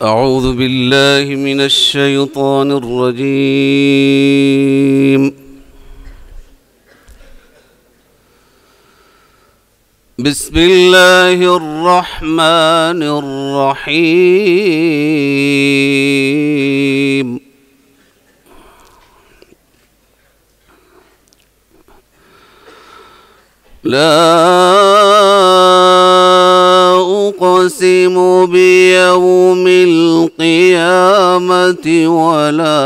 أعوذ بالله من الشيطان الرجيم. بسم الله الرحمن الرحيم. لا أقسم بيوم القيامة ولا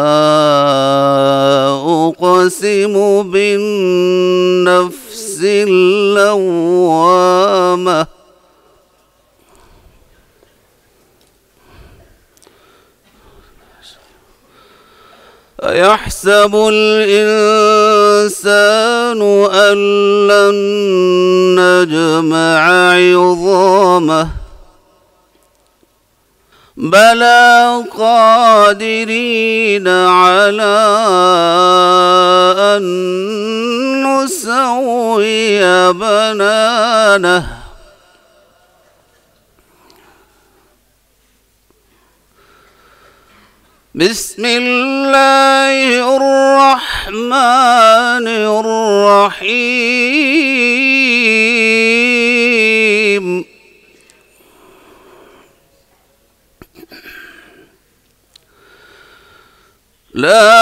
أقسم بالنفس اللوامة أيحسب الإنسان أن لن نجمع عظامه بلى قادرين على أن نسوي بنانه بسم الله الرحمن الرحيم. لا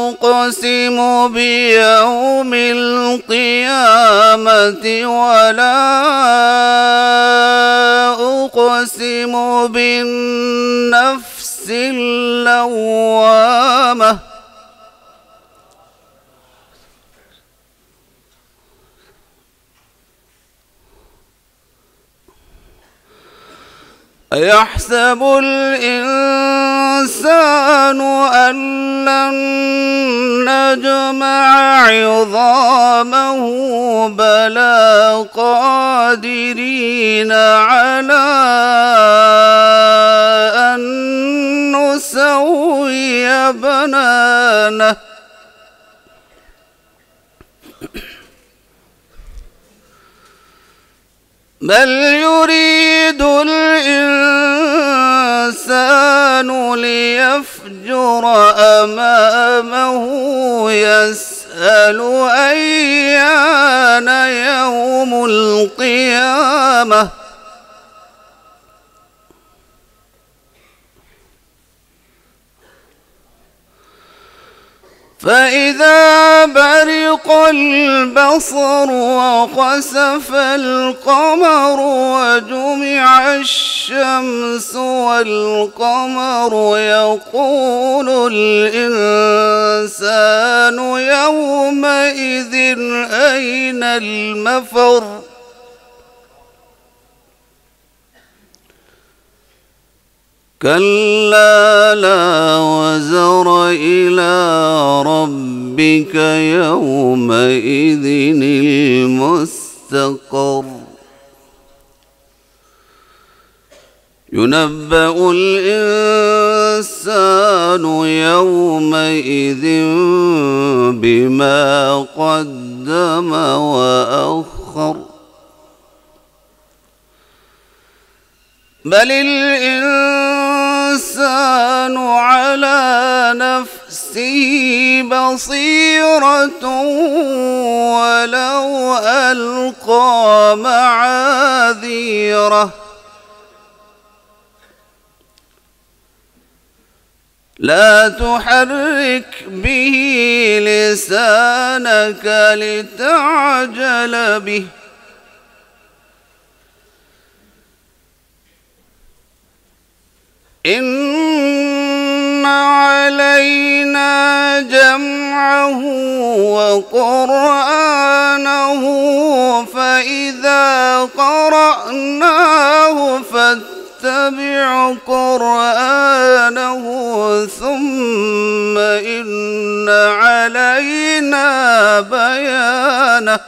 أقسم بيوم القيامة ولا أقسم بالنفس اللوامة أيحسب الإنسان أن لن نجمع عظامه بلى قادرين على أن نسوي بنانه بل يريد الإنسان ليفجر أمامه يسأل أيان يوم القيامة فإذا برق البصر وخسف القمر وجمع الشمس والقمر يقول الإنسان يومئذ أين المفر كلا لا وزر إلى ربك يومئذ المستقر ينبأ الإنسان يومئذ بما قدم وأخر بل الإنسان على نفسه بصيرة ولو ألقى معاذيره لا تحرك به لسانك لتعجل به إن علينا جمعه وقرآنه فإذا قرأناه فاتبع قرآنه ثم إن علينا بيانه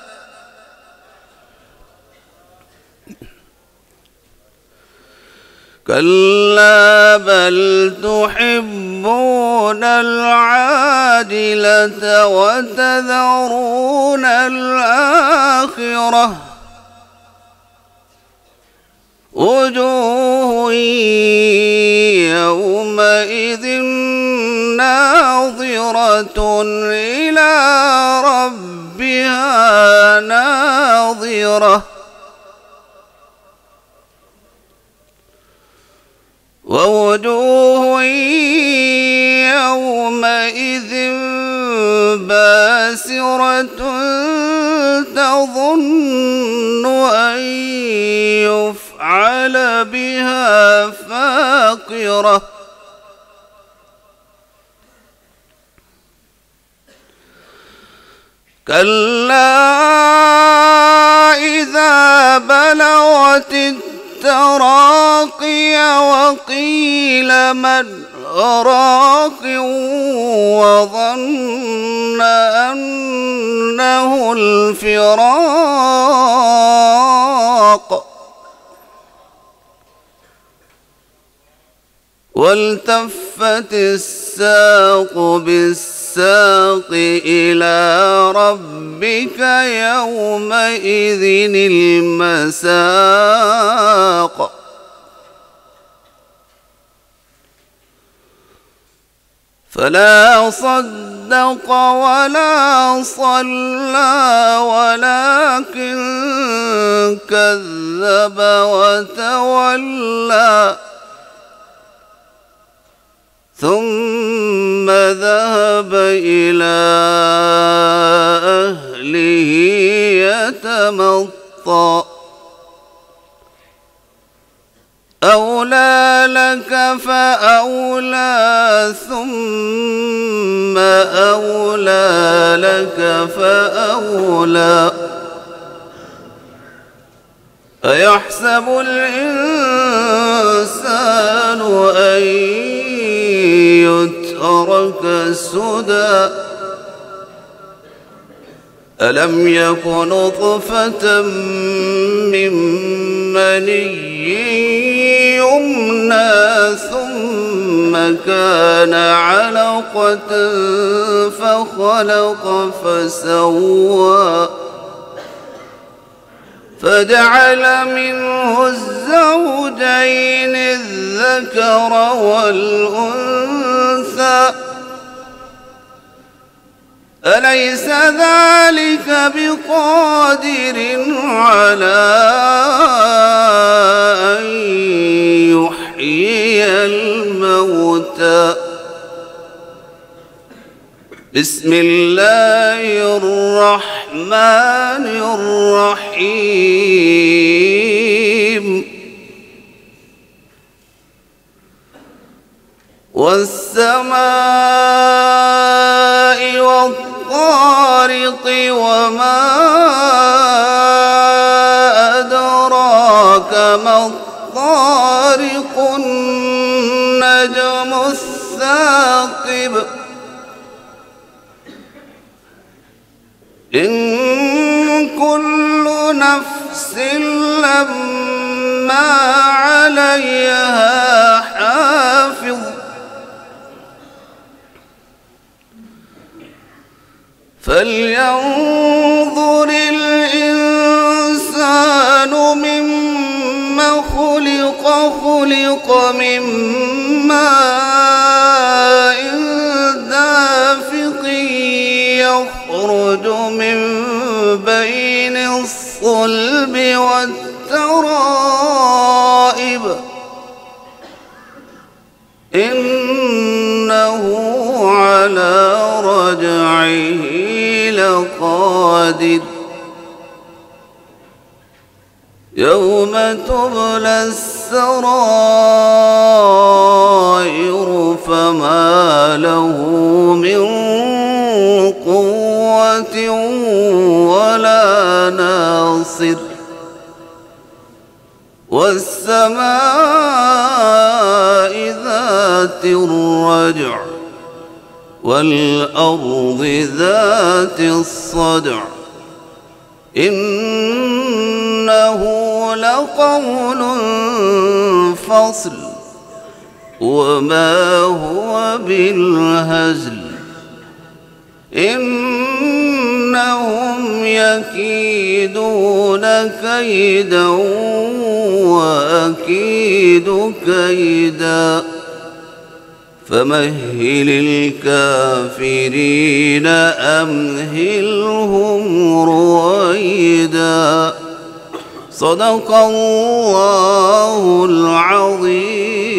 كلا بل تحبون العاجلة وتذرون الآخرة وجوه يومئذ ناظرة إلى ربها ناظرة ووجوه يومئذ باسرة تظن أن يفعل بها فاقرة كلا إذا بلغت التراقي وقيل من راق وظن أنه الفراق والتفت الساق بالساق إلى ربك يومئذ المساق فلا صدق ولا صلى ولكن كذب وتولى ثم ذهب إلى أهله يتمطى أولى لك فأولى ثم أولى لك فأولى أيحسب الإنسان أن يترك سدى ألم يك نطفة من مني يمنى ثم كان علقة فخلق فسوى فجعل منه الزوجين الذكر والأنثى أليس ذلك بقادر على أن يحيي الموتى بسم الله الرحمن الرحيم والسماء والطارق وما أدراك ما الطارق النجم الثاقب إن كل نفس لما عليها حافظ فلينظر الإنسان مما خلق خلق من ماء دافق يخرج من بين الصلب والترائب إنه على رجعه لقادر يوم تبلى السرائر فما له من قوة ولا ناصر والسماء ذات الرجع والأرض ذات الصدع إنه لقول فصل وما هو بالهزل إنهم يكيدون كيدا وأكيد كيدا فمهل الكافرين أمهلهم رويدا صدق الله العظيم.